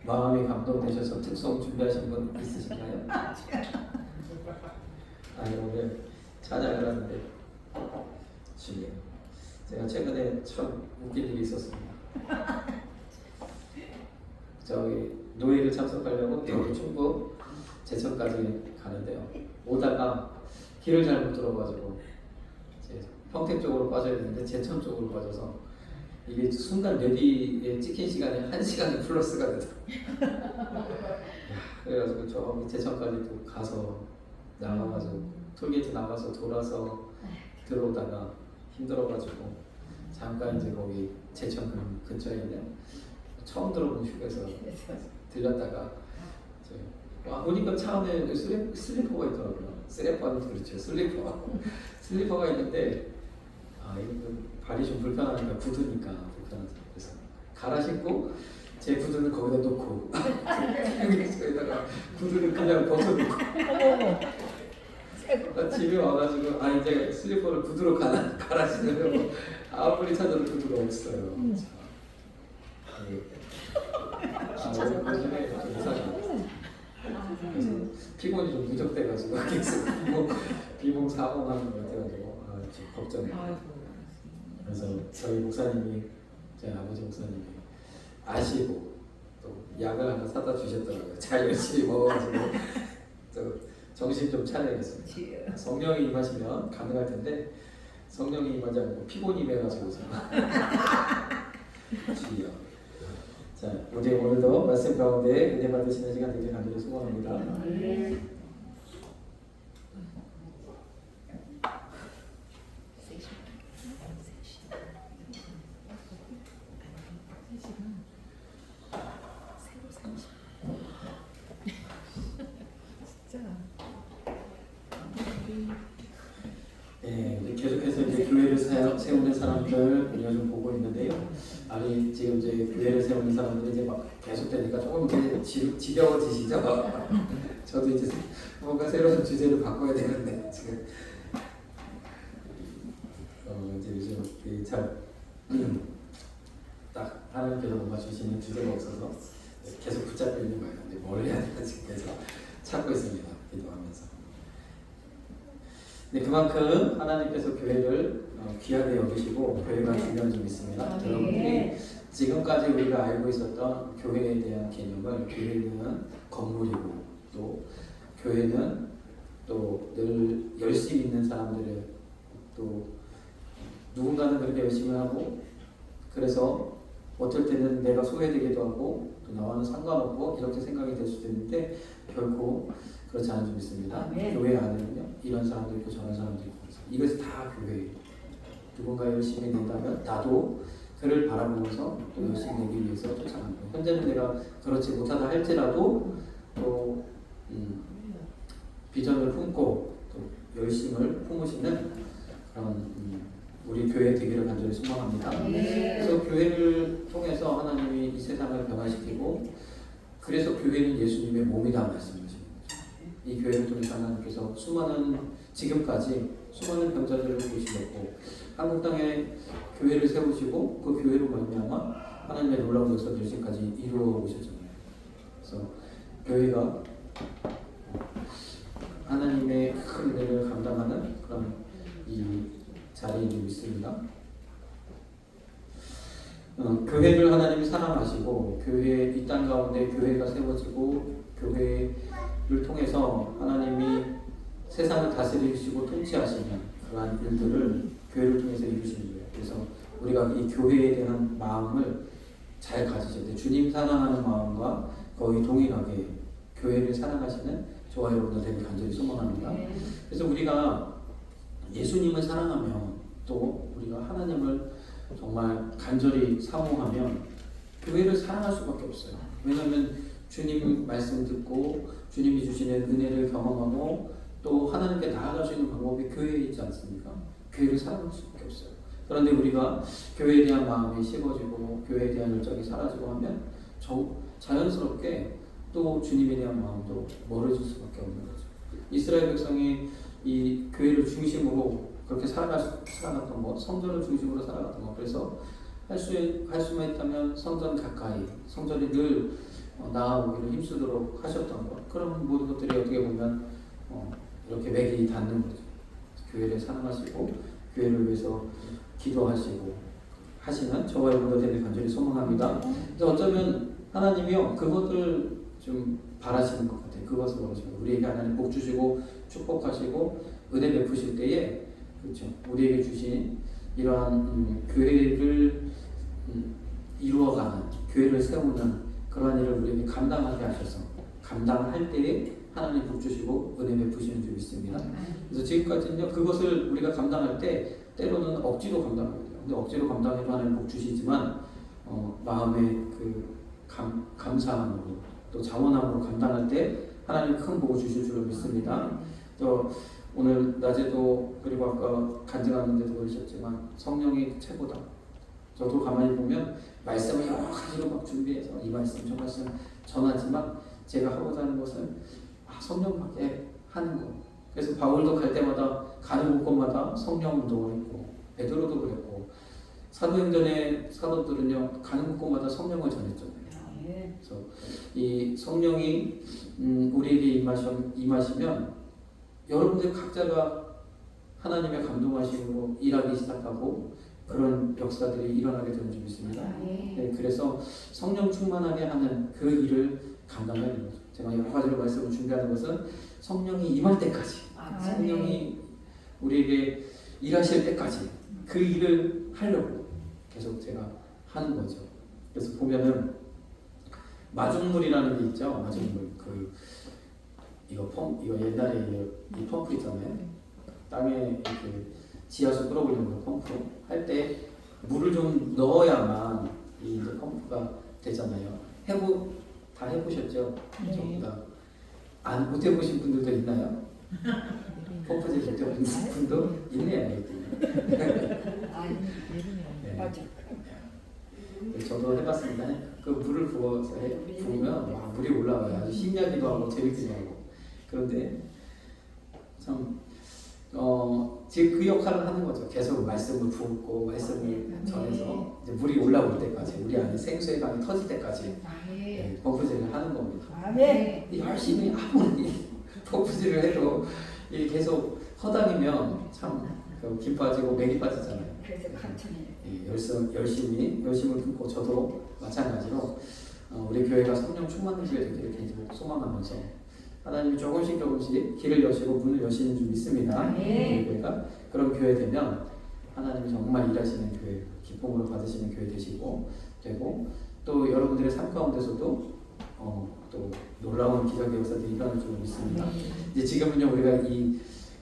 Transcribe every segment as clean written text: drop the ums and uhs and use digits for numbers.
마음이 감동되셔서 특송 준비하신 분 있으신가요? 아니 오늘 찬양을 하는데 지금 제가 최근에 참 웃긴 일이 있었습니다. 저기 노예를 참석하려고 충북 제천까지 가는데요. 오다가 길을 잘못 들어가지고 이제 평택 쪽으로 빠져야 되는데 제천 쪽으로 빠져서 이게 순간 레디에 찍힌 시간이 1시간이 플러스가 되더라고요. 그래가지고 저기 제천까지 또 가서 나가가지고 톨게이트 나가서 돌아서 들어오다가 힘들어가지고 잠깐 이제 거기 제천 근처에 있는 처음 들어본 휴게소 들렸다가 와 보니까 차 안에 슬리퍼가 있더라고요. 슬리퍼는 그렇죠. 슬리퍼가 있는데 아 이거 발이 좀 불편하니까 구두니까 불편하다. 그래서 갈아 신고 제 구두는 거기다 놓고 휴게소에다가 구두를 그냥 벗어놓고 집에 와가지고 아 이제 슬리퍼를 구두로 갈아 신으려고 아무리 찾아도 구두가 없어요. 아, 요즘에 좀 이상해요. 그래서 피곤이 좀 누적돼가지고 계속 비몽 사고하는 것 같아가지고 좀 걱정이에요. 그래서 저희 목사님이 제 아버지 목사님이 아시고 또 약을 하나 사다 주셨더라고요. 잘 열심히 먹어가지고 또 정신 좀 차려야겠습니다. 성령이 임하시면 가능할 텐데 성령이 임하지 않고 피곤이 임해가지고 주여. 자, 우리 오늘도 말씀 가운데 은혜 받으시는 시간 되길 간절히 소원합니다. 네, 이제 계속해서 이제 교회를 세우는 사람들 우리가 좀 보고 있는데요. 아니 지금 이제 교회를 세우는 사람들이 이제 막 계속되니까 조금 이제 지겨워지시죠? 저도 이제 뭔가 새로운 주제를 바꿔야 되는데 지금 이제 요즘 딱 하나님께서 뭔가 주시는 주제가 없어서 계속 붙잡고 있는 거예요. 근데 뭘 해야 될지 계속 찾고 있습니다. 기도하면서. 네, 그만큼 하나님께서 교회를 귀하게 여기시고 교회가 중요한 점이 있습니다. 여러분들이 지금까지 우리가 알고 있었던 교회에 대한 개념을 교회는 건물이고 또 교회는 또 늘 열심히 있는 사람들을 또 누군가는 그렇게 열심히 하고 그래서 어떨 때는 내가 소외되기도 하고 또 나와는 상관없고 이렇게 생각이 될 수도 있는데 결코 그렇지 않은 점 있습니다. 교회 안에는요 이런 사람도 있고 저런 사람도 있고 이것이 다 교회예요. 누군가 열심히 낸다면 나도 그를 바라보면서 또 열심히 내기 위해서 쫓아가는 거예요. 현재는 내가 그렇지 못하다 할지라도 또 비전을 품고 또 열심을 품으시는 그런 우리 교회 되기를 간절히 소망합니다. 그래서 교회를 통해서 하나님이 이 세상을 변화시키고 그래서 교회는 예수님의 몸이다 말씀이십니다. 이 교회를 통해서 하나님께서 지금까지 수많은 병자들을 고치셨고 한국 땅에 교회를 세우시고 그 교회로 말미암아 하나님의 놀라운 역사를 지금까지 이루어 오셨잖아요. 그래서 교회가 하나님의 큰 은혜를 감당하는 그런 이 자리에 있습니다. 교회를 하나님이 사랑하시고 교회 이 땅 가운데 교회가 세워지고 교회를 통해서 하나님이 세상을 다스리시고 통치하시는 그러한 일들을 교회를 통해서 이루시는 거예요. 그래서 우리가 이 교회에 대한 마음을 잘 가지셔야 돼요. 주님 사랑하는 마음과 거의 동일하게 교회를 사랑하시는 저와 여러분들 되길 간절히 소망합니다. 그래서 우리가 예수님을 사랑하면 또 우리가 하나님을 정말 간절히 사모하면 교회를 사랑할 수밖에 없어요. 왜냐하면 주님 말씀 듣고 주님이 주시는 은혜를 경험하고 또 하나님께 나아갈 수 있는 방법이 교회에 있지 않습니까? 교회를 사랑할 수밖에 없어요. 그런데 우리가 교회에 대한 마음이 식어지고 교회에 대한 열정이 사라지고 하면 자연스럽게 또 주님에 대한 마음도 멀어질 수밖에 없는 거죠. 이스라엘 백성이 이 교회를 중심으로 그렇게 살아갔던 것, 성전을 중심으로 살아갔던 것. 그래서 할 수만 있다면 성전 가까이, 성전이 늘 나아오기를 힘쓰도록 하셨던 것. 그런 모든 것들이 어떻게 보면 이렇게 맥이 닿는 거죠. 교회를 사랑하시고 교회를 위해서 기도하시고 하시는 저와 여러분들 되길 간절히 소망합니다. 그래서 어쩌면 하나님이요 그것을 좀 바라시는 것 같아요. 그것을 원하시고 우리에게 하나님 복 주시고 축복하시고 은혜 베푸실 때에 그렇죠. 우리에게 주신 이러한 교회를 이루어가는 교회를 세우는 그러한 일을 우리에게 감당하게 하셔서 감당할 때에 하나님 복 주시고 은혜 베푸시는 줄 믿습니다. 그래서 지금까지는요 그것을 우리가 감당할 때 때로는 억지로 감당하게 돼요. 근데 억지로 감당해도 하나님 복 주시지만 마음의 그 감사함으로 또 자원함으로 감당할 때 하나님 큰 복을 주실 줄로 믿습니다. 또 오늘 낮에도 그리고 아까 간증하는데도 그러셨지만 성령이 최고다. 저도 가만히 보면 말씀을 여러 가지로 막 준비해서 이 말씀 저 말씀 전하지만 제가 하고자 하는 것은 성령밖에 하는 것. 그래서 바울도 갈 때마다 가는 곳마다 성령 운동을 했고 베드로도 그랬고 사도행전의 사도들은요 가는 곳마다 성령을 전했잖아요. 그래서 이 성령이 우리에게 임하시면 여러분들 각자가 하나님의 감동하심으로 일하기 시작하고 그런 역사들이 일어나게 되는 줄 믿습니다. 네, 그래서 성령 충만하게 하는 그 일을 감당하는 거죠. 제가 여러 가지로 말씀을 준비하는 것은 성령이 임할 때까지, 성령이 우리에게 일하실 때까지 그 일을 하려고 계속 제가 하는 거죠. 그래서 보면은 마중물이라는 게 있죠. 마중물 이거 옛날에 이 펌프 있잖아요. 땅에 이렇게 지하수 끌어올리는 거 펌프 할 때 물을 좀 넣어야만 이 이제 펌프가 되잖아요. 다 해보셨죠? 전부 다. 못 해보신 분들도 있나요? 펌프질 못 해보신 분도 있네요. 맞아. 저도 해봤습니다. 그 물을 부어서 부으면 와, 물이 올라와요. 아주 신기하기도 하고 재밌기도 하고. 그런데 참 지금 그 역할을 하는 거죠. 계속 말씀을 붓고 말씀을 전해서 이제 물이 올라올 때까지, 우리 안에 생수의 강이 터질 때까지 펌프질을 하는 겁니다. 열심히 아무리 펌프질을 해도 이게 계속 허당이면 참 기빠지고 맥이 빠지잖아요. 그래서 간단히 열심을 품고 저도 마찬가지로 우리 교회가 성령 충만한 교회 되기를 개인적으로 소망하면서 하나님이 조금씩 길을 여시고 문을 여시는 줄 믿습니다. 우리 교회가 그런 교회 되면 하나님이 정말 일하시는 교회, 기쁨으로 받으시는 교회 되고 또 여러분들의 삶 가운데서도 또 놀라운 기적의 역사들이 일어날 줄 믿습니다. 이제 지금은요 우리가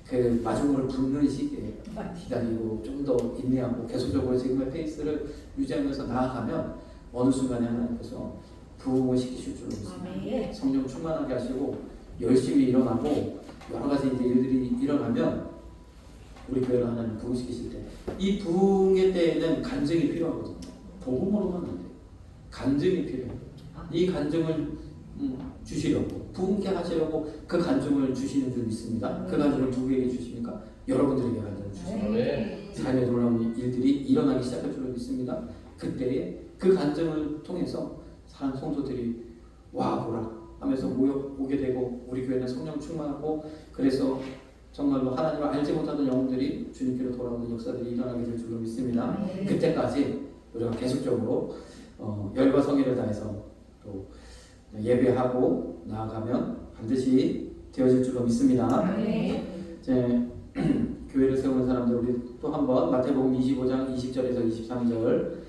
그 마중물을 붓는 시기에 기다리고 좀 더 인내하고 계속적으로 지금의 페이스를 유지하면서 나아가면 어느 순간에 하나님께서 부흥을 시키실 줄로 믿습니다. 성령 충만하게 하시고 열심히 일어나고 여러 가지 이제 일들이 일어나면 우리 교회를 하나님 부흥시키실 때 이 부흥의 때에는 간증이 필요하거든요. 복음으로만 안 돼요. 간증이 필요해요. 이 간증을 주시려고 부흥케 하시려고 그 간증을 주시는 줄 믿습니다. 그 간증을 누구에게 주십니까? 여러분들에게 간증을 주십니다. 삶의 놀라운 일들이 일어나기 시작할 줄로 믿습니다. 그때에 그 간증을 통해서 사람 성도들이 와 보라 하면서 오게 되고 우리 교회는 성령 충만하고 그래서 정말로 하나님을 알지 못하던 영혼들이 주님께로 돌아오는 역사들이 일어나게 될 줄로 믿습니다. 그때까지 우리가 계속적으로 열과 성의를 다해서 또 예배하고 나아가면 반드시 되어질 줄로 믿습니다. 이제 교회를 세우는 사람들 우리 또 한번 마태복음 25장 20절에서 23절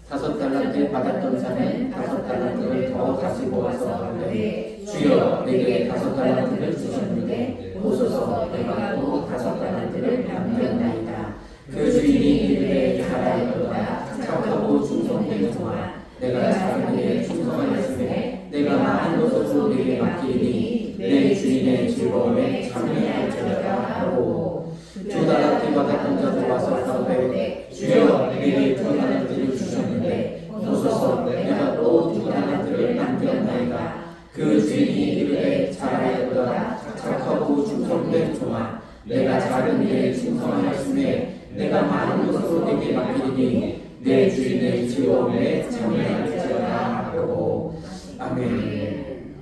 5달란트 받았던 자는 5달란트를 더 가지고 와서 하되 주여 내게 5달란트를 주셨는데 보소서 내가 또 5달란트를 남겼나이다. 그 주인이 이르되 잘하였도다 착하고 충성된 종아 내가 작은 일에 충성하였으에 내가 많은 것으로 내게 맡기니 내 주인의 즐거움에 참여할지어다 하고 2달란트 받았던 자도 와서 가로되 주여 내게 2달란트를 주셨는데 보소서 내가 또 2달란트를 남겼나이다. 그 주인이 이르되 잘하였도다 착하고 충성된 종아 내가 작은 일에 충성하였으에 내가 많은 것으로 내게 맡기니 내 주인의 즐거움에 참여할지어다 하고 아멘.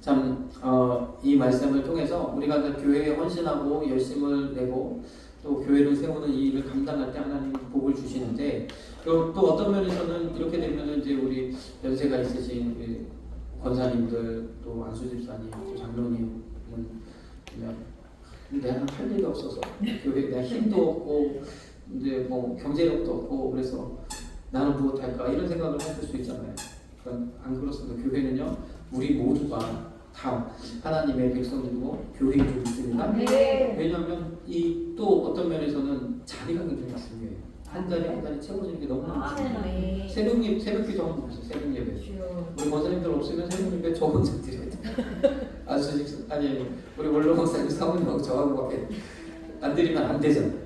참 이 말씀을 통해서 우리가 교회에 헌신하고 열심을 내고 또 교회를 세우는 이 일을 감당할 때 하나님 복을 주시는데 또 어떤 면에서는 이렇게 되면 이제 우리 연세가 있으신 우리 권사님들 또 안수 집사님 또 장로님은 그냥 내가 할 일이 없어서 교회 내가 힘도 없고 이제 뭐 경제력도 없고 그래서 나는 무엇할까 이런 생각을 하실 수 있잖아요. 그러니까 안 그렇습니다. 교회는요 우리 모두가 다 하나님의 백성이고 교회인 줄 믿습니다. 왜냐하면 이 또 어떤 면에서는 자리가 굉장히 중요해요. 한 달에 채워지는 게 너무너무 중요해요. 새벽기도 한번 보세요. 새벽 예배. 우리 권사님들 없으면 새벽 예배 저 혼자 드려야 돼요. 아니 우리 원로 목사님 사모님하고 저하고밖에 안 드리면 안 되잖아요.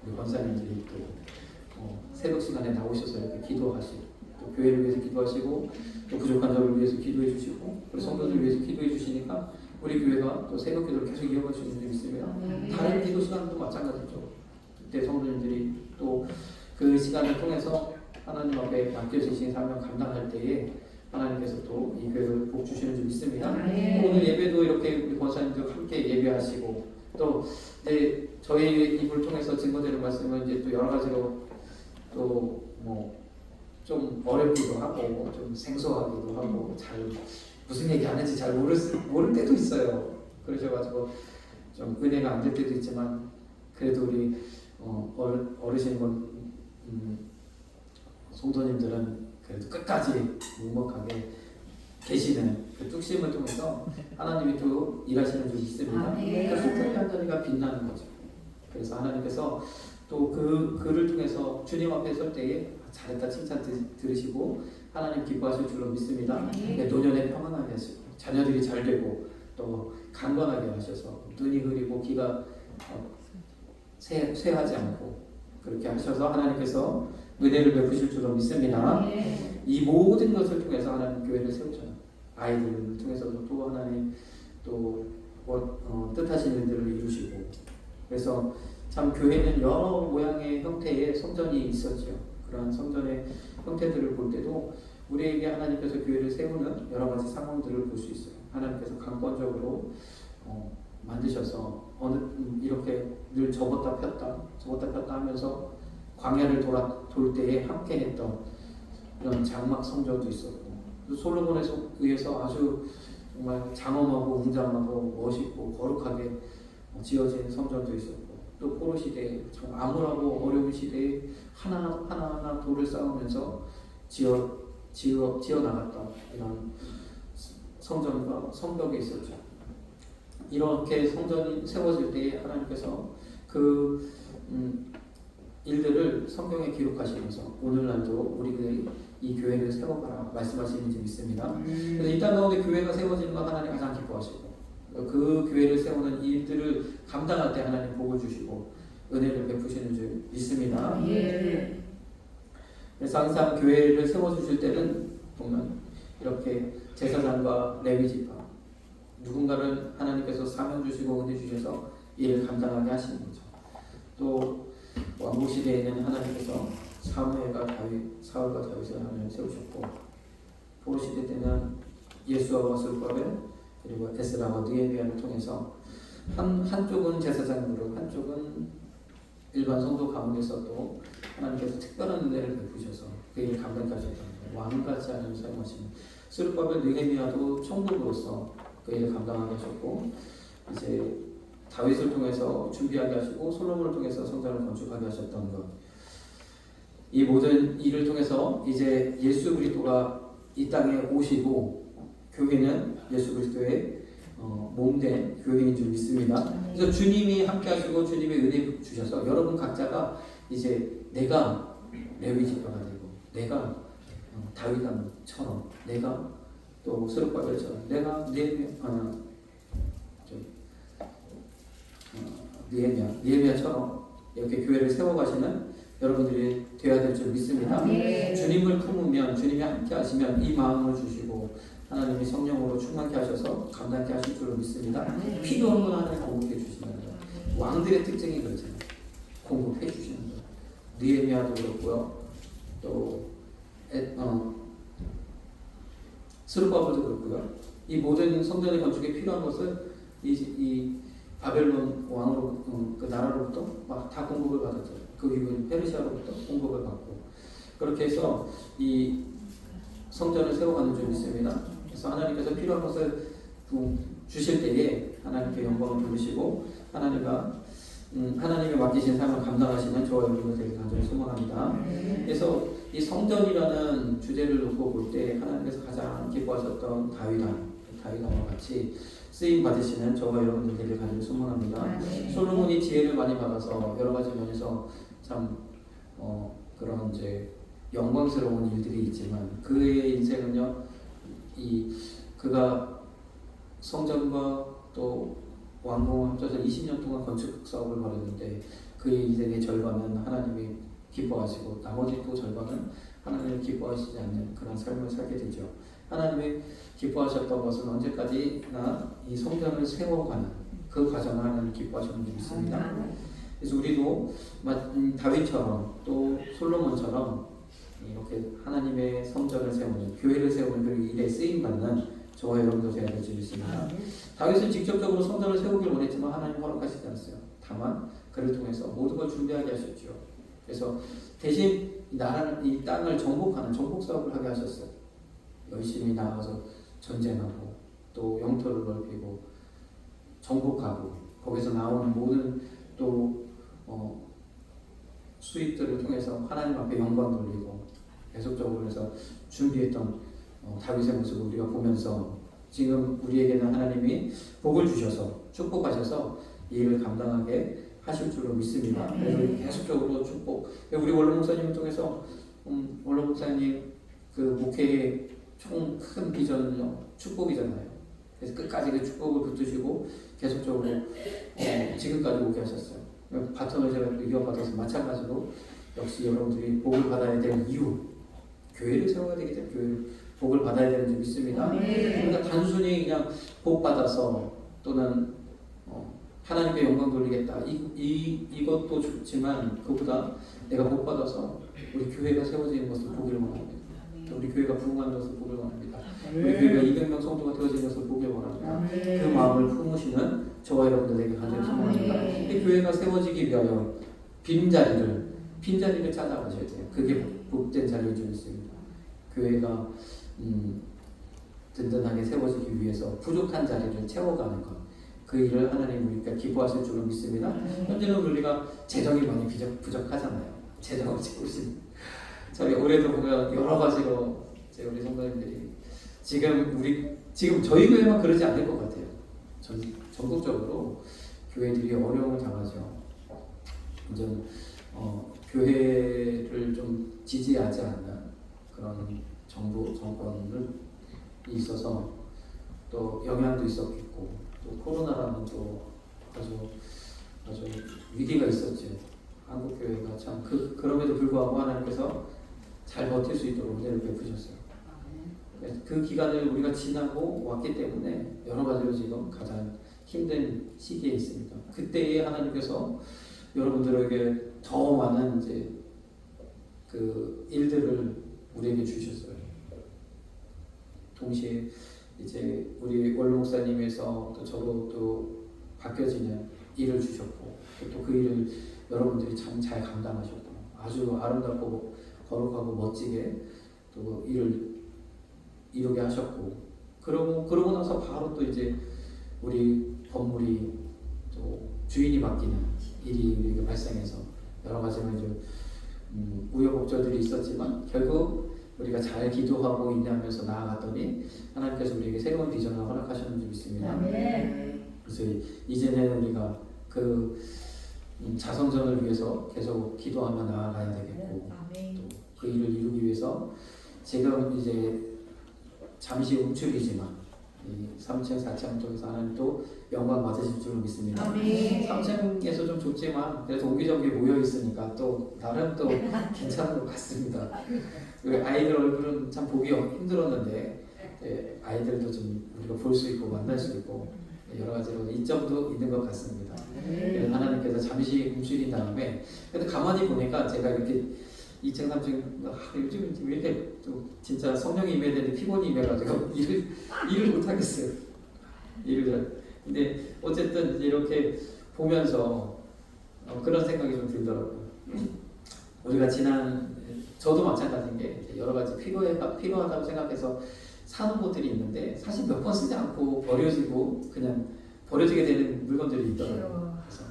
우리 권사님들이 또 새벽 시간에 나오셔서 이렇게 기도하시고 또 교회를 위해서 기도하시고 또 부족한 자를 위해서 기도해 주시고 우리 성도들을 위해서 기도해 주시니까 우리 교회가 또 새벽 기도를 계속 이어갈 수 있는 줄 믿습니다. 다른 기도 시간도 마찬가지죠. 그때 성도님들이 또 그 시간을 통해서 하나님 앞에 맡겨지신 사명 감당할 때에 하나님께서 또 이 교회를 복 주시는 줄 믿습니다. 네. 또 오늘 예배도 이렇게 우리 권사님들 함께 예배하시고 또 이제 저희 입을 통해서 증거되는 말씀은 이제 또 여러 가지로 또 뭐 좀 어렵기도 하고 좀 생소하기도 하고 잘 무슨 얘기 하는지 잘 모를 때도 있어요. 그러셔가지고 좀 은혜가 안 될 때도 있지만 그래도 우리 어르신 성도님들은 그래도 끝까지 묵묵하게 계시는 그 뚝심을 통해서 하나님이 또 일하시는 줄 믿습니다. 그러니까 소통의 한 자리가 빛나는 거죠. 그래서 하나님께서 또 그를 통해서 주님 앞에 설 때에 잘했다 칭찬 들으시고 하나님 기뻐하실 줄로 믿습니다. 노년에 평안하게 하시고 자녀들이 잘 되고 또 강건하게 하셔서 눈이 흐리고 귀가 쇠하지 않고 그렇게 하셔서 하나님께서 은혜를 베푸실 줄로 믿습니다. 이 모든 것을 통해서 하나님 교회를 세우잖아요. 아이들을 통해서도 또 하나님 또 뜻하신 일들을 이루시고 그래서 참 교회는 여러 모양의 형태의 성전이 있었죠. 그런 성전의 형태들을 볼 때도 우리에게 하나님께서 교회를 세우는 여러 가지 상황들을 볼 수 있어요. 하나님께서 강권적으로 만드셔서 이렇게 늘 접었다 폈다 하면서 광야를 돌 때에 함께했던 이런 장막 성전도 있었고 솔로몬에 의해서 아주 정말 장엄하고 웅장하고 멋있고 거룩하게 지어진 성전도 있었고 또 포로 시대에 정말 암울하고 어려운 시대에 하나하나 돌을 쌓으면서 지어 나갔던 이런 성전과 성벽이 있었죠. 이렇게 성전이 세워질 때에 하나님께서 그 일들을 성경에 기록하시면서 오늘날도 우리들이 이 교회를 세워가라 말씀하시는지 믿습니다. 그래서 이 땅 가운데 교회가 세워지는 건 하나님 가장 기뻐하시고 그 교회를 세우는 일들을 감당할 때 하나님 복을 주시고 은혜를 베푸시는 줄 믿습니다. 그래서 항상 교회를 세워주실 때는 보면 이렇게 제사장과 레위지파 누군가를 하나님께서 사명 주시고 은혜 주셔서 일을 감당하게 하시는 거죠. 또 왕국 시대에는 하나님께서 사울과 다윗을 하나님 세우셨고 포로 시대 때는 예수와 스룹바벨 그리고 에스라와 느헤미야를 통해서 한쪽은 제사장으로 한쪽은 일반 성도 가운데서 또 하나님께서 특별한 은혜를 베푸셔서 그 일을 감당케 하셨던 거예요. 왕같이 하나님 사용하시는 스룹바벨 느헤미야도 총독으로서 그 일을 감당하게 하셨고 이제 다윗을 통해서 준비하게 하시고 솔로몬을 통해서 성전을 건축하게 하셨던 것. 이 모든 일을 통해서 이제 예수 그리스도가 이 땅에 오시고 교회는 예수 그리스도의 몸된 교회인 줄 믿습니다. 그래서 주님이 함께 하시고 주님의 은혜 주셔서 여러분 각자가 이제 내가 레위지파가 되고 내가 다윗왕처럼 내가 또 스룹바벨처럼 내가 느헤미야처럼 이렇게 교회를 세워가시는 여러분들이 되어야 될 줄 믿습니다. 주님을 품으면 주님이 함께 하시면 이 마음을 주시고 하나님이 성령으로 충만케 하셔서 감당케 하실 줄로 믿습니다. 필요한 건 하나님 공급해 주시는 거예요. 왕들의 특징이 그렇잖아요. 공급해 주시는 거예요. 느헤미야도 그렇고요. 또 스룹바벨도 그렇고요. 이 모든 성전의 건축에 필요한 것을 이 바벨론 왕으로 그 나라로부터 막 다 공급을 받았죠. 그 이후에 페르시아로부터 공급을 받고 그렇게 해서 이 성전을 세워가는 줄 믿습니다. 그래서 하나님께서 필요한 것을 주실 때에 하나님께 영광을 돌리시고 하나님이 맡기신 삶을 감당하시는 저와 여러분들 되게 간절히 소망합니다. 그래서 이 성전이라는 주제를 놓고 볼 때 하나님께서 가장 기뻐하셨던 다윗왕과 같이 쓰임 받으시는 저와 여러분들 되게 간절히 소망합니다. 솔로몬이 지혜를 많이 받아서 여러 가지 면에서 참 그런 이제 영광스러운 일들이 있지만 그의 인생은요, 그가 성전과 또 왕궁을 합쳐서 20년 동안 건축 사업을 벌였는데 그의 인생의 절반은 하나님이 기뻐하시고 나머지 또 절반은 하나님이 기뻐하시지 않는 그런 삶을 살게 되죠. 하나님이 기뻐하셨던 것은 언제까지나 이 성전을 세워가는 그 과정을 하나님 기뻐하셨는지 믿습니다. 그래서 우리도 다윗처럼 또 솔로몬처럼 이렇게 하나님의 성전을 세우는, 교회를 세우는 그 일에 쓰임 받는 저와 여러분도 되어야 될 줄 믿습니다. 다윗은 직접적으로 성전을 세우길 원했지만 하나님 허락하시지 않았어요. 다만 그를 통해서 모든 걸 준비하게 하셨죠. 그래서 대신 나라는 이 땅을 정복하는 정복 사업을 하게 하셨어요. 열심히 나가서 전쟁하고 또 영토를 넓히고 정복하고 거기서 나오는 모든 또 수익들을 통해서 하나님 앞에 영광 돌리고 계속적으로 해서 준비했던 다윗의 모습을 우리가 보면서 지금 우리에게는 하나님이 복을 주셔서 축복하셔서 이 일을 감당하게 하실 줄로 믿습니다. 그래서 계속적으로 축복. 우리 원로 목사님을 통해서 원로 목사님 그 목회의 총 큰 비전은요 축복이잖아요. 그래서 끝까지 그 축복을 붙드시고 계속적으로 지금까지 목회하셨어요. 바톤을 제가 이어받아서 마찬가지로 역시 여러분들이 복을 받아야 될 이유, 교회를 세워야 되기 때문에 교회를 복을 받아야 되는 줄 믿습니다. 그러니까 단순히 그냥 복 받아서 또는 하나님께 영광 돌리겠다 이것도 좋지만 그보다 내가 복 받아서 우리 교회가 세워지는 것을 보기를 원합니다. 우리 교회가 부흥하는 것을 보기를 원합니다. 우리 교회가 200명 성도가 되어지는 것을 보기를 원합니다. 그 마음을 품으시는 저와 여러분들에게 간절히 소망합니다. 이 교회가 세워지기 위하여 빈자리를 찾아가셔야 돼요. 그게 복된 자리인 줄 믿습니다. 교회가 든든하게 세워지기 위해서 부족한 자리를 채워가는 것, 그 일을 하나님 우리가 기뻐하실 줄로 믿습니다. 현재는 우리가 재정이 많이 부족하잖아요. 재정을 채우시는. 저희 올해도 보면 여러 가지로 우리 성도님들이 지금 저희 교회만 그러지 않을 것 같아요. 전국적으로 교회들이 어려움을 당하죠. 이제 교회를 좀 지지하지 않는 그런 정권을 있어서 또 영향도 있었겠고 또 코로나라는 또 아주 위기가 있었죠. 한국 교회가 참 그럼에도 불구하고 하나님께서 잘 버틸 수 있도록 은혜를 베푸셨어요. 그 기간을 우리가 지나고 왔기 때문에 여러 가지로 지금 가장 힘든 시기에 있습니다. 그때에 하나님께서 여러분들에게 더 많은 이제 그 일들을 우리에게 주셨어요. 동시에 이제 우리 원로 목사님에서 또 저로 또 바뀌어지는 일을 주셨고 또 그 일을 여러분들이 참 잘 감당하셨고 아주 아름답고 거룩하고 멋지게 또 일을 이루게 하셨고 그러고 나서 바로 또 이제 우리 건물이 또 주인이 바뀌는 일이 우리에게 발생해서 여러 가지 우여곡절들이 있었지만 결국 우리가 잘 기도하고 인내하면서 나아갔더니 하나님께서 우리에게 새로운 비전을 허락하셨는 줄 믿습니다. 그래서 이제는 우리가 그 자성전을 위해서 계속 기도하며 나아가야 되겠고 또 그 일을 이루기 위해서 지금 이제 잠시 움츠리지만 이 3층, 4층 쪽에서 하나님 또 영광 받으실 줄 믿습니다. 3층에서 좀 좁지만 그래도 옹기종기 모여 있으니까 또 나름 또 괜찮은 것 같습니다. 아이들 얼굴은 참 보기 힘들었는데 아이들도 좀 우리가 볼 수 있고 만날 수 있고 여러 가지로 이점도 있는 것 같습니다. 하나님께서 잠시 움츠린 다음에 그래도 가만히 보니까 제가 이렇게 2층, 3층 요즘 왜 이렇게 또 진짜 성령이 임해야 되는데 피곤이 임해가지고 일을 못 하겠어요. 근데 어쨌든 이렇게 보면서 그런 생각이 좀 들더라고요. 우리가 저도 마찬가지인 게 여러 가지 필요하다고 생각해서 사는 것들이 있는데 사실 몇 번 쓰지 않고 그냥 버려지게 되는 물건들이 있더라고요. 그래서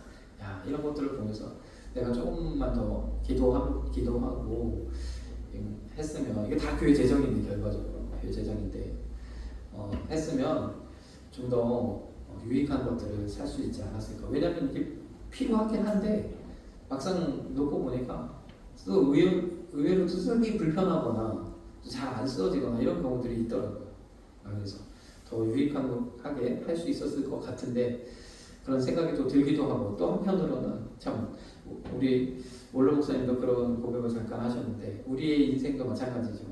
이런 것들을 보면서 내가 조금만 더 기도하고 했으면 이게 다 교회 재정인데 결과적으로 교회 재정인데 했으면 좀 더 유익한 것들을 살 수 있지 않았을까. 왜냐하면 이게 필요하긴 한데 막상 놓고 보니까 또 의외로 쓰기 불편하거나 잘 안 쓰어지거나 이런 경우들이 있더라고요. 그래서 더 유익하게 할 수 있었을 것 같은데 그런 생각이 또 들기도 하고 또 한편으로는 참 우리 원로 목사님도 그런 고백을 잠깐 하셨는데 우리의 인생도 마찬가지죠.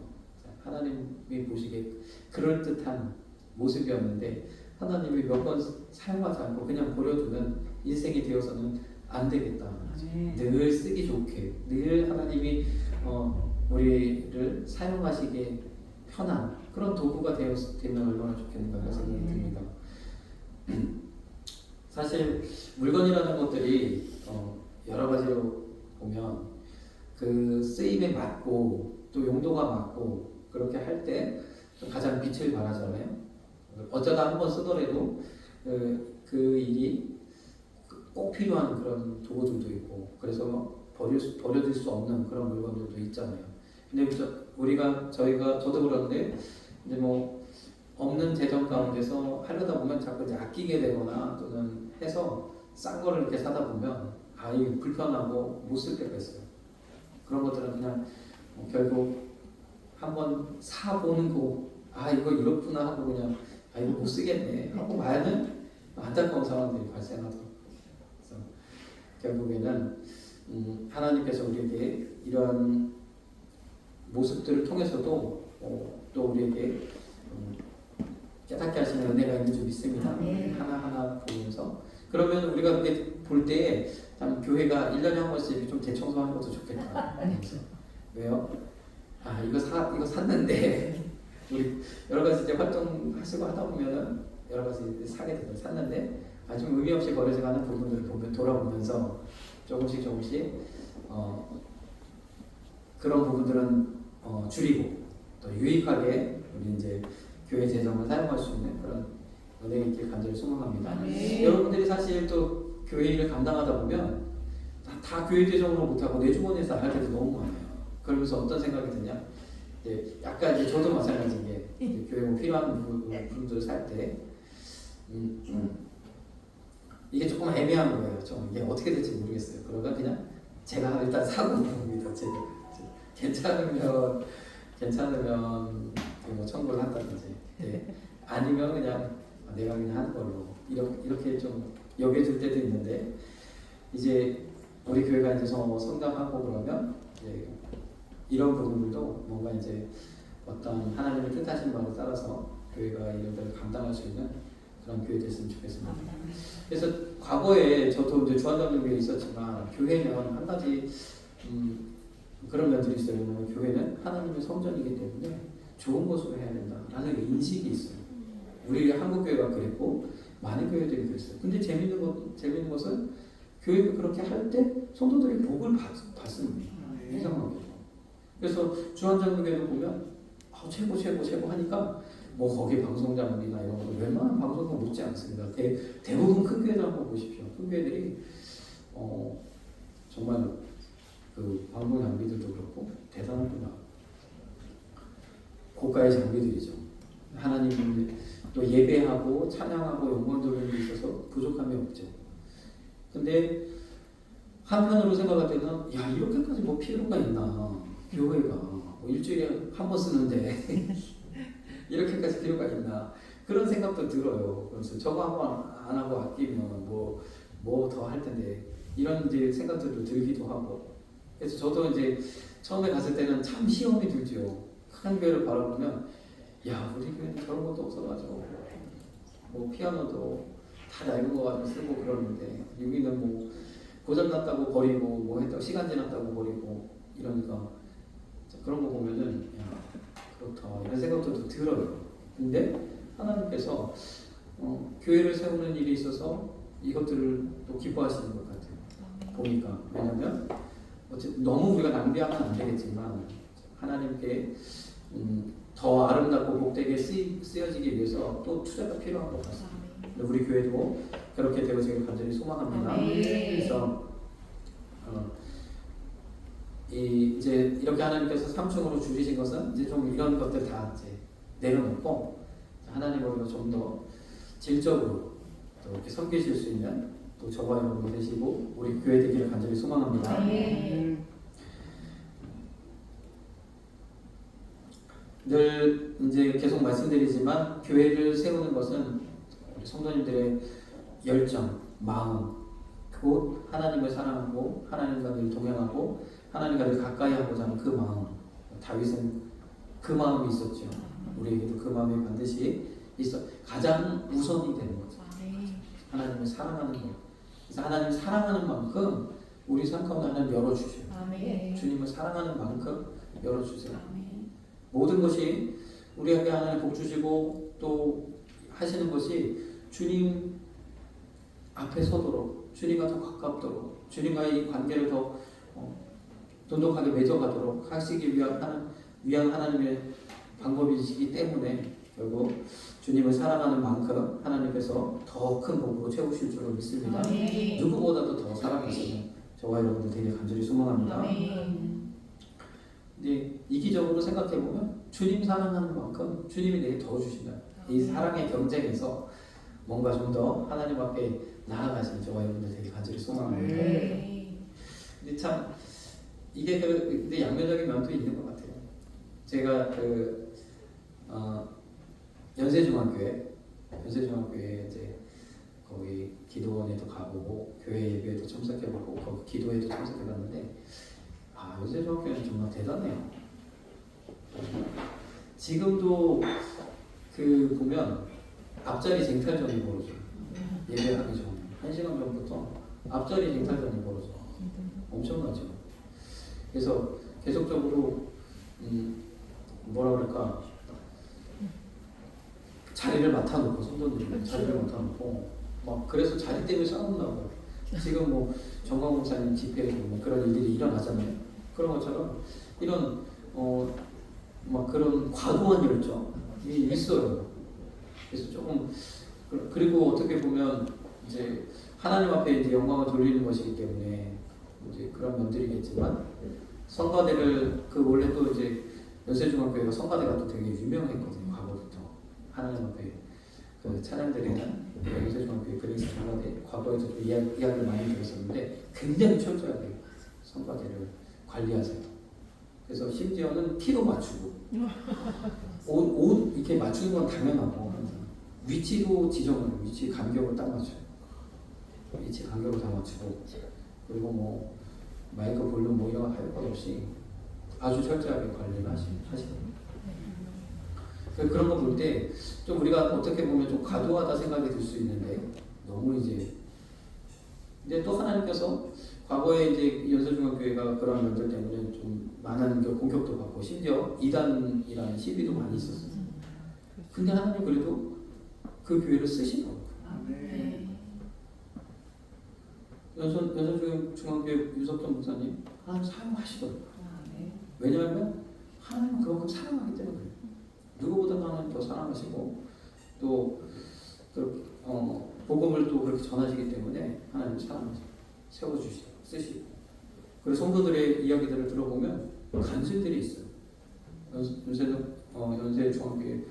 하나님이 보시기에 그럴듯한 모습이었는데 하나님이 몇 번 사용하지 않고 그냥 버려두는 인생이 되어서는 안 되겠다. 늘 쓰기 좋게 늘 하나님이 우리를 사용하시기에 편한 그런 도구가 되면 얼마나 좋겠는가 그런 생각이 듭니다. 사실 물건이라는 것들이 여러 가지로 보면 그 쓰임에 맞고 또 용도가 맞고 그렇게 할 때 가장 빛을 발하잖아요. 어쩌다 한 번 쓰더라도 그 일이 꼭 필요한 그런 도구들도 있고 그래서 버려질 수 없는 그런 물건들도 있잖아요. 근데 저도 그런데 이제 뭐 없는 재정 가운데서 하려다 보면 자꾸 이제 아끼게 되거나 또는 해서 싼 거를 이렇게 사다 보면 이게 불편하고 못 쓸 때가 있어요. 그런 것들은 그냥 결국 한번 사보는 거 이거 이렇구나 하고 그냥 이거 못 쓰겠네 하고 마는 안타까운 상황들이 발생하더라고요. 그래서 결국에는 하나님께서 우리에게 이러한 모습들을 통해서도 또 우리에게 깨닫게 하시는 은혜가 있는 줄 믿습니다. 하나하나 보면서 그러면 우리가 그렇게 볼 때 참 교회가 1년에 한 번씩 좀 대청소하는 것도 좋겠다. 왜요? 이거 샀는데 우리 여러 가지 이제 활동하시고 하다 보면은 여러 가지 사게 되고 샀는데 좀 의미 없이 버려져가는 부분들을 보면 돌아보면서 조금씩 그런 부분들은 줄이고 또 유익하게 우리 이제 교회 재정을 사용할 수 있는 그런 은혜가 있길 간절히 소망합니다. 여러분들이 사실 또 교회 일을 감당하다 보면 다 교회 재정으로 못하고 내 주머니에서 할 때도 너무 많아요. 그러면서 어떤 생각이 드냐? 약간 이제 저도 마찬가지인 게 교회 뭐 필요한 부분들을 살 때 이게 조금 애매한 거예요. 좀 이게 어떻게 될지 모르겠어요. 그러면 그냥 제가 일단 사고 봅니다. 제가 괜찮으면 뭐 청구를 한다든지 아니면 그냥 내가 그냥 하는 걸로 이렇게 좀 여겨줄 때도 있는데 이제 우리 교회가 이제 성장하고 그러면 이제 이런 부분들도 뭔가 이제 어떤 하나님의 뜻하신 바를 따라서 교회가 이런 데를 감당할 수 있는 그런 교회 됐으면 좋겠습니다. 그래서 과거에 저도 이제 주한장로교회에 있었지만 교회는 한 가지 그런 면들이 있어요. 교회는 하나님의 성전이기 때문에 좋은 것으로 해야 된다라는 인식이 있어요. 우리 한국 교회가 그랬고 많은 교회들이 그랬어요. 근데 재밌는 것은 교회가 그렇게 할 때 성도들이 복을 받습니다. 이상하게. 그래서 주한장로교회도 보면 최고 하니까 뭐 거기 방송장비나 이런 거 웬만한 방송도 못지 않습니다. 대부분 큰 교회들 한번 보십시오. 큰 교회들이 정말 그 방송 장비들도 그렇고 대단합니다. 고가의 장비들이죠. 하나님을 또 예배하고 찬양하고 영광 돌리는 데 있어서 부족함이 없죠. 근데 한편으로 생각할 때는 이렇게까지 뭐 필요가 있나 교회가 뭐 일주일에 한 번 쓰는데 이렇게까지 필요가 있나 그런 생각도 들어요. 그래서 저거 한번 안 하고 아끼면 뭐 더 할 텐데 이런 이제 생각들도 들기도 하고 그래서 저도 이제 처음에 갔을 때는 참 시험이 들죠. 큰 교회를 바라보면 우리 교회는 저런 것도 없어가지고 뭐 피아노도 다 낡은 거 가지고 쓰고 그러는데 여기는 뭐 고장났다고 버리고 뭐 했다고 시간 지났다고 버리고 이러니까 그런 거 보면은 그렇다 이런 생각도 들어요. 근데 하나님께서 교회를 세우는 일에 있어서 이것들을 또 기뻐하시는 것 같아요. 보니까 왜냐하면 어쨌든 너무 우리가 낭비하면 안 되겠지만 하나님께 더 아름답고 복되게 쓰여지기 위해서 또 투자가 필요한 것 같습니다. 우리 교회도 그렇게 되어지길 간절히 소망합니다. 그래서 이제 이렇게 하나님께서 3층으로 줄이신 것은 이제 좀 이런 것들 다 이제 내려놓고 하나님으로 좀 더 질적으로 또 이렇게 섬기실 수 있는 또 저와 여러분 되시고 우리 교회 되기를 간절히 소망합니다. 늘 이제 계속 말씀드리지만 교회를 세우는 것은 우리 성도님들의 열정, 마음, 곧 하나님을 사랑하고 하나님과 늘 동행하고 하나님과 늘 가까이 하고자 하는 그 마음. 다윗은 그 마음이 있었죠. 우리에게도 그 마음이 반드시 가장 우선이 되는 거죠. 하나님을 사랑하는 것. 그래서 하나님을 사랑하는 만큼 우리 삶 가운데 하나님 열어주셔요. 주님을 사랑하는 만큼 열어주세요. 아멘. 모든 것이 우리에게 하나님 복 주시고 또 하시는 것이 주님 앞에 서도록, 주님과 더 가깝도록, 주님과의 이 관계를 더 돈독하게 맺어가도록 하시기 위한 하나님의 방법이시기 때문에 결국 주님을 사랑하는 만큼 하나님께서 더 큰 복으로 채우실 줄로 믿습니다. 아멘. 누구보다도 더 사랑하시는 저와 여러분들 되게 간절히 소망합니다. 아멘. 근데 이기적으로 생각해 보면 주님 사랑하는 만큼 주님이 내게 더 주신다. 이 사랑의 경쟁에서 뭔가 좀 더 하나님 앞에 나아가시는 저와 여러분들 되게 간절히 소망합니다. 네. 근데 참 이게 근데 양면적인 면도 있는 것 같아요. 제가 연세중학교에 이제 거기 기도원에도 가보고 교회 예배에도 참석해보고 거기 기도회도 참석해봤는데 연세중학교는 정말 대단해요. 지금도 보면 앞자리 쟁탈전이 벌어져. 예배하기 전 1시간 전부터 앞자리 쟁탈전이 벌어져. 엄청나죠. 그래서 계속적으로 뭐라 그럴까 자리를 맡아놓고 성도들이 자리를 맡아놓고 막 그래서 자리 때문에 싸운다고. 지금 뭐 정광 목사님 집회에서 뭐 그런 일들이 일어나잖아요. 그런 것처럼 이런 막 그런 과도한 열정이 있어요. 그래서 조금 그리고 어떻게 보면 이제 하나님 앞에 이제 영광을 돌리는 것이기 때문에 이제 그런 면들이겠지만 성가대를 원래 또 이제 연세중학교가 성가대가 또 되게 유명했거든요. 과거부터 하나님 앞에 찬양드리는 연세중학교의 그리스 성가대 과거에도 좀 이야기를 많이 들었었는데 굉장히 철저하게 성가대를 관리하세요. 그래서 심지어는 키도 맞추고 옷 이렇게 맞추는 건 당연하고 항상 위치도 지정을 위치 간격을 딱 맞춰요. 위치 간격을 다 맞추고 그리고 뭐 마이크 볼륨 뭐 이런 거 할 것 없이 아주 철저하게 관리를 하시거든요. 그런 거 볼 때 좀 우리가 어떻게 보면 좀 과도하다 생각이 들 수 있는데 너무 이제 근데 또 하나님께서 과거에 이제 연세중학교회가 그런 면들 때문에 좀 많은 공격도 받고 심지어 이단이라는 시비도 많이 있었어요. 근데 하나님 그래도 그 교회를 쓰시더라고요. 네. 연세중학교회 유석천 목사님 하나님 사용하시더라고요. 네. 왜냐하면 하나님은 그만큼 사랑하기 때문에 그래요. 누구보다 하나님 더 사랑하시고 또 복음을 또 그렇게 전하시기 때문에 하나님 사랑하시고 세워주시고 쓰시고 그래서 성도들의 이야기들을 들어보면 간증들이 있어요. 연세중학교의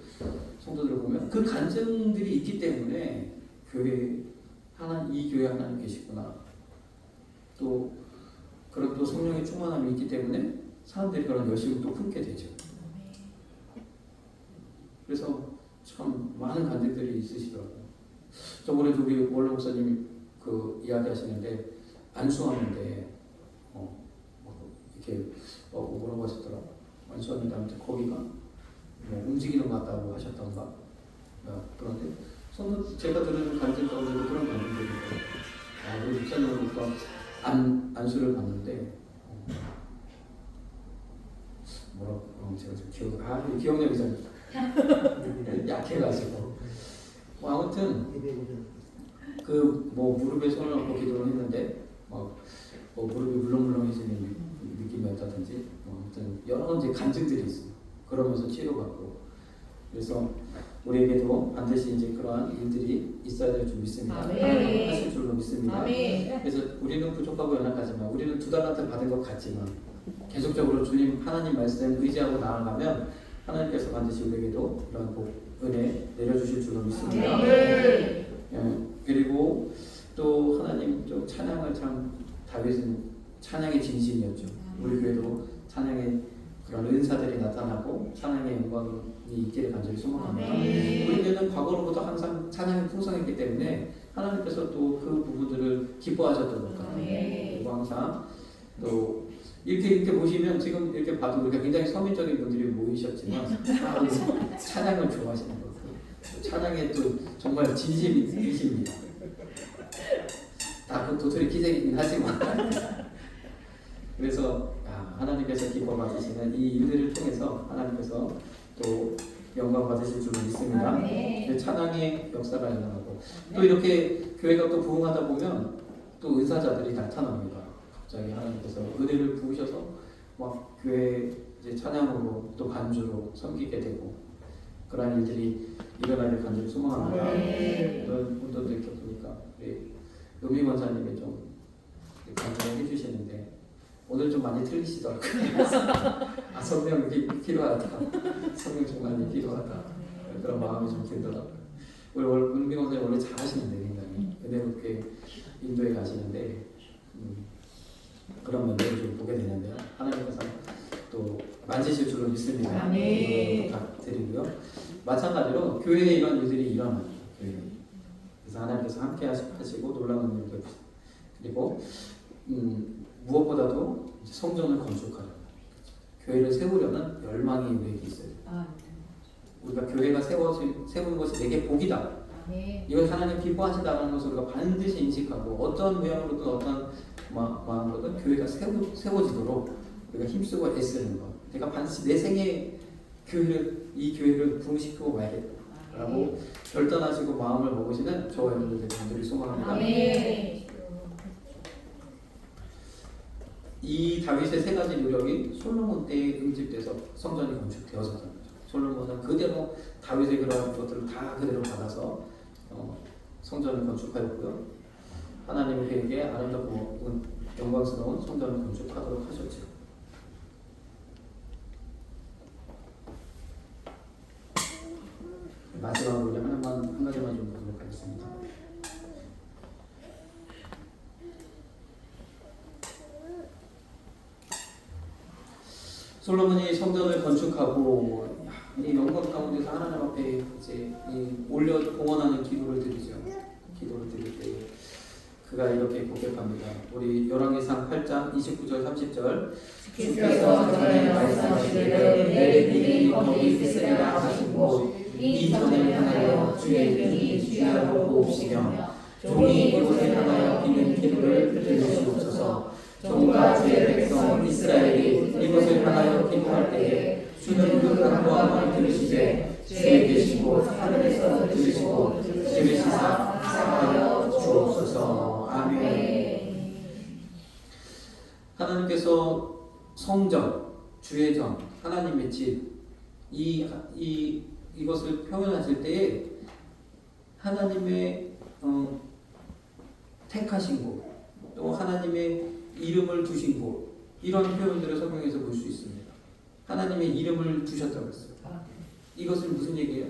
성도들을 보면 그 간증들이 있기 때문에 이 교회 하나님 계시구나. 또 그런 또 성령의 충만함이 있기 때문에 사람들이 그런 열심을 또 품게 되죠. 그래서 참 많은 간증들이 있으시더라고요. 저번에도 우리 원로 목사님이 이야기 하시는데 안수하는데 이렇게 뭐라고 하셨더라? 안수하는데 아무튼 거기가 뭐 움직이는 것 같다고 하셨던가. 그런데 제가 들은 간증 가운데도 그런 간증들이 있고 우리 목사님으로부터 안수를 받는데 뭐라고 제가 좀 기억력이 잘 약해가지고 아무튼 뭐 무릎에 손을 얹고 기도를 했는데 뭐 무릎이 물렁물렁해지는 느낌이었다든지 아무튼 여러 가지 간증들이 있어요. 그러면서 치료받고 그래서 우리에게도 반드시 이제 그러한 일들이 있어야 될 줄 믿습니다. 아멘. 하실 줄로 믿습니다. 아멘. 그래서 우리는 부족하고 연약하지만 우리는 두 달란트 받은 것 같지만 계속적으로 주님 하나님 말씀 의지하고 나아가면 하나님께서 반드시 우리에게도 그런 은혜 내려주실 줄로 믿습니다. 그리고 또 하나님 좀 찬양을 참 다윗은 찬양의 진심이었죠. 우리 교회도 찬양의 그런 은사들이 나타나고 찬양의 영광이 있기를 간절히 소망합니다. 우리 교회는 과거로부터 항상 찬양이 풍성했기 때문에 하나님께서 또 그 부분들을 기뻐하셨던 것 같아요. 그리고 항상 또 이렇게 보시면 지금 이렇게 봐도 우리가 굉장히 서민적인 분들이 모이셨지만 찬양을 좋아하시는 거고 찬양에 또 정말 진심이십니다. 다 그 도토리 기색이긴 하지만 그래서 하나님께서 기뻐 받으시는 이 일들을 통해서 하나님께서 또 영광 받으실 줄 믿습니다. 아멘. 찬양의 역사가 일어나고 또 이렇게 교회가 또 부흥하다 보면 또 은사자들이 나타납니다. 갑자기 하나님께서 은혜를 부으셔서 막 교회 이제 찬양으로 또 간주로 섬기게 되고 그런 일들이 일어나길 간절히 소망합니다. 이런 분들도 이렇게 보니까 우리 은미 권사님이 좀 간증을 해주시는데 오늘 좀 많이 틀리시더라고요. 성령이 필요하다. 성령 좀 많이 필요하다. 그런 마음이 좀 들더라고요. 우리 은미 권사님 원래 잘하시는데 굉장히 은혜롭게 인도에 가시는데 그런 면들을 좀 보게 되는데요. 하나님께서 또 만지실 줄로 믿습니다. 아멘. 부탁드리고요. 마찬가지로 교회에 이런 일들이 일어납니다. 그래서 하나님께서 함께 하시고 놀라운 일들 그리고 무엇보다도 성전을 건축하려 교회를 세우려는 열망이 우리에게 있어요. 우리가 교회가 세우는 것이 내게 복이다. 이걸 하나님 기뻐하신다는 것을 우리가 반드시 인식하고 어떤 모양으로든 어떤 마음으로든 교회가 세워지도록 우리가 힘쓰고 애쓰는 것. 내가 반드시 내 생에 이 교회를 부흥시키고 말겠다라고 결단하시고 마음을 먹으시는 저와 여러분들 간절히 소망합니다. 아멘. 이 다윗의 세 가지 노력이 솔로몬 때에 응집돼서 성전이 건축되어졌습니다. 솔로몬은 그대로 다윗의 그런 것들을 다 그대로 받아서 성전을 건축하였고요. 하나님이 그에게 아름답고 영광스러운 성전을 건축하도록 하셨죠. 마지막으로 한 가지만 좀 보도록 하겠습니다. 솔로몬이 성전을 건축하고 이 영광 가운데서 하나님 앞에 이제 올려 봉헌하는 기도를 드리죠. 기도를 드릴 때 그가 이렇게 고백합니다. 우리 열왕기상 8장 29절 30절 주께서 전에 말씀하시기를 내 길이 거기 있으리라 하신 곳 이 전을 향하여 주의 눈이 주야로 보옵시며 종이 이곳에 향하여 비는 기도를 들으시옵소서. 종과 주의 백성 이스라엘이 이곳을 향하여 기도할 때에 주는 그 간구함을 들으시되 주의 계신 곳 하늘에서 들으시고 들으시사 사하여 주옵소서. 아멘. 하나님께서 성전, 주의 전, 하나님의 집 이것을 표현하실 때에 하나님의 택하신 곳, 또 하나님의 이름을 두신 곳 이런 표현들을 성경에서 볼 수 있습니다. 하나님의 이름을 두셨다고 했어요. 이것은 무슨 얘기예요?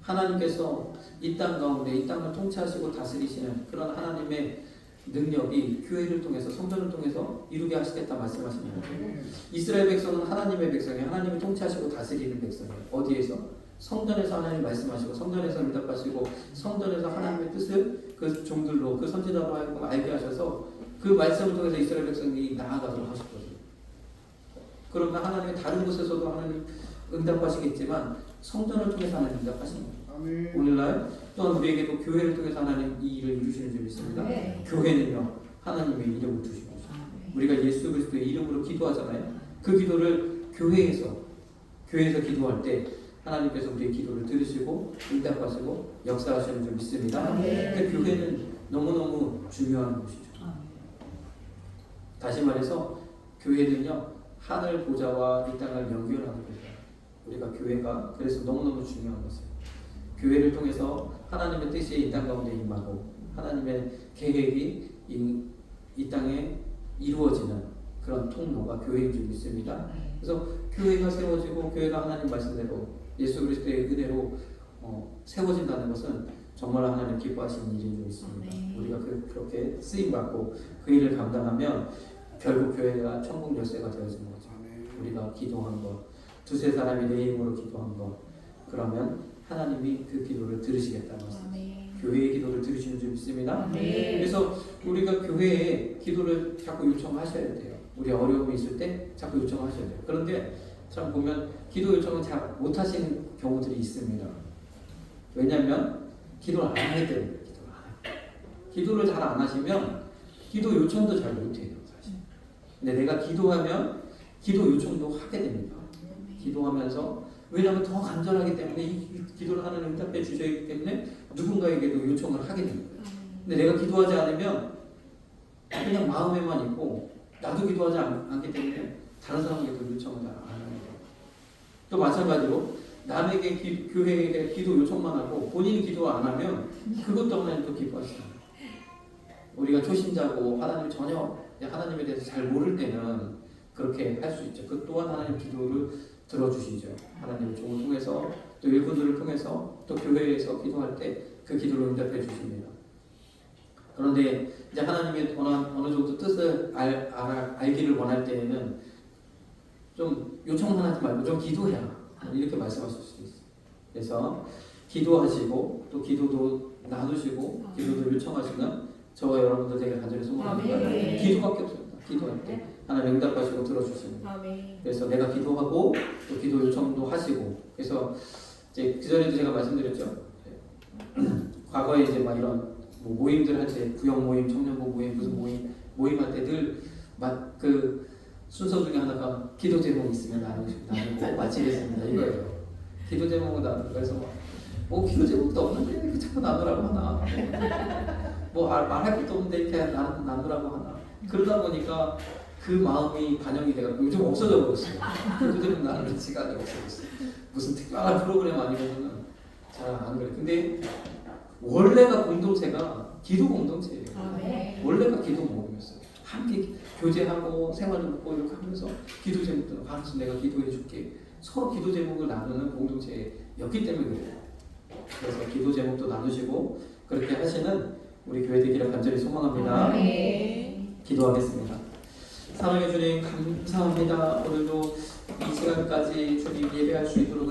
하나님께서 이 땅 가운데 이 땅을 통치하시고 다스리시는 그런 하나님의 능력이 교회를 통해서 성전을 통해서 이루게 하시겠다 말씀하시는 거예요. 이스라엘 백성은 하나님의 백성이에요. 하나님이 통치하시고 다스리는 백성이에요. 어디에서? 성전에서 하나님 말씀하시고 성전에서 응답하시고 성전에서 하나님의 뜻을 그 종들로 그 선지자로 하여금 알게 하셔서 그 말씀을 통해서 이스라엘 백성이 나아가도록 하셨거든요. 그러나 하나님이 다른 곳에서도 하나님 응답하시겠지만 성전을 통해서 하나님 응답하시는 거예요. 오늘날 또한 우리에게도 교회를 통해서 하나님 이 일을 이루시는 줄 믿습니다. 교회는요 하나님의 이름을 두신 거죠. 우리가 예수 그리스도의 이름으로 기도하잖아요. 그 기도를 교회에서 기도할 때 하나님께서 우리의 기도를 들으시고 응답하시고 역사하시는 줄 믿습니다. 그 교회는 너무너무 중요한 곳이죠. 다시 말해서 교회는요 하늘 보좌와 이 땅을 연결하는 거예요. 우리가 교회가 그래서 너무너무 중요한 것이에요. 교회를 통해서 하나님의 뜻이 이 땅 가운데 임하고 하나님의 계획이 이 땅에 이루어지는 그런 통로가 교회인 줄 믿습니다. 그래서 교회가 세워지고 교회가 하나님 말씀대로 예수 그리스도의 은혜로 세워진다는 것은 정말 하나님 기뻐하시는 일인 줄 믿습니다. 우리가 그렇게 쓰임받고 그 일을 감당하면 결국 교회가 천국 열쇠가 되어지는 거죠. 우리가 기도한 것, 두세 사람이 내 이름으로 기도한 것, 그러면 하나님이 그 기도를 들으시겠다는 것입니다. 교회의 기도를 들으시는 줄 믿습니다. 그래서 우리가 교회에 기도를 자꾸 요청하셔야 돼요. 우리 어려움이 있을 때 자꾸 요청하셔야 돼요. 그런데 참 보면 기도 요청을 잘 못하시는 경우들이 있습니다. 왜냐하면 기도를 안 하기 때문에 기도를 잘 안 하시면 기도 요청도 잘 못해요. 사실. 근데 내가 기도하면 기도 요청도 하게 됩니다. 기도하면서 왜냐하면 더 간절하기 때문에 이 기도를 하나님 응답해 주시기 때문에 누군가에게도 요청을 하게 됩니다. 근데 내가 기도하지 않으면 그냥 마음에만 있고 나도 기도하지 않기 때문에 다른 사람에게도 요청을 잘 안 하는 거예요. 또 마찬가지로 남에게 교회에 기도 요청만 하고 본인이 기도 안 하면 그것도 하나님 또 기뻐하시죠. 우리가 초신자고 하나님 전혀 하나님에 대해서 잘 모를 때는 그렇게 할 수 있죠. 그 또한 하나님 기도를 들어주시죠. 하나님의 종을 통해서 또 일꾼들을 통해서 또 교회에서 기도할 때 그 기도를 응답해 주십니다. 그런데 이제 하나님의 어느 정도 뜻을 알기를 원할 때에는 좀 요청만 하지 말고 좀 기도해라 이렇게 말씀하실 수도 있어요. 그래서 기도하시고 또 기도도 나누시고 기도도 요청하시면 저와 여러분들 되게 간절히 소망합니다. 기도밖에 없습니다. 기도할 때 하나님 응답하시고 들어주십니다. 그래서 내가 기도하고 또 기도 요청도 하시고 그래서 이제 그 전에도 제가 말씀드렸죠. 과거에 이제 막 이런 뭐 모임들 할 때 구역 모임, 청년부 모임, 무슨 모임할 때 늘 막 그 순서 중에 하나가 기도 제목 있으면 나누고 마치겠습니다 이거예요. 기도 제목을 나누고 그래서 뭐 기도 제목도 없는데 이렇게 자꾸 나누라고 하나 뭐 말할 것도 없는데 이렇게 나누라고 하나 그러다 보니까 그 마음이 반영이 돼가지고 요즘 없어져 버렸어요. 기도 제목 나누는 시간이 없어졌어요. 무슨 특별한 프로그램 아니면은 잘 안 그래. 근데 원래가 공동체가 기도 공동체예요. 원래가 기도 모임이었어요. 함께 교제하고 생활을 먹고 이렇게 하면서 기도 제목도 알아서 내가 기도해 줄게. 서로 기도 제목을 나누는 공동체였기 때문에 그래요. 그래서 기도 제목도 나누시고 그렇게 하시는 우리 교회 되기를 간절히 소망합니다. 기도하겠습니다. 사랑해 주님 감사합니다. 오늘도 이 시간까지 주님 예배할 수 있도록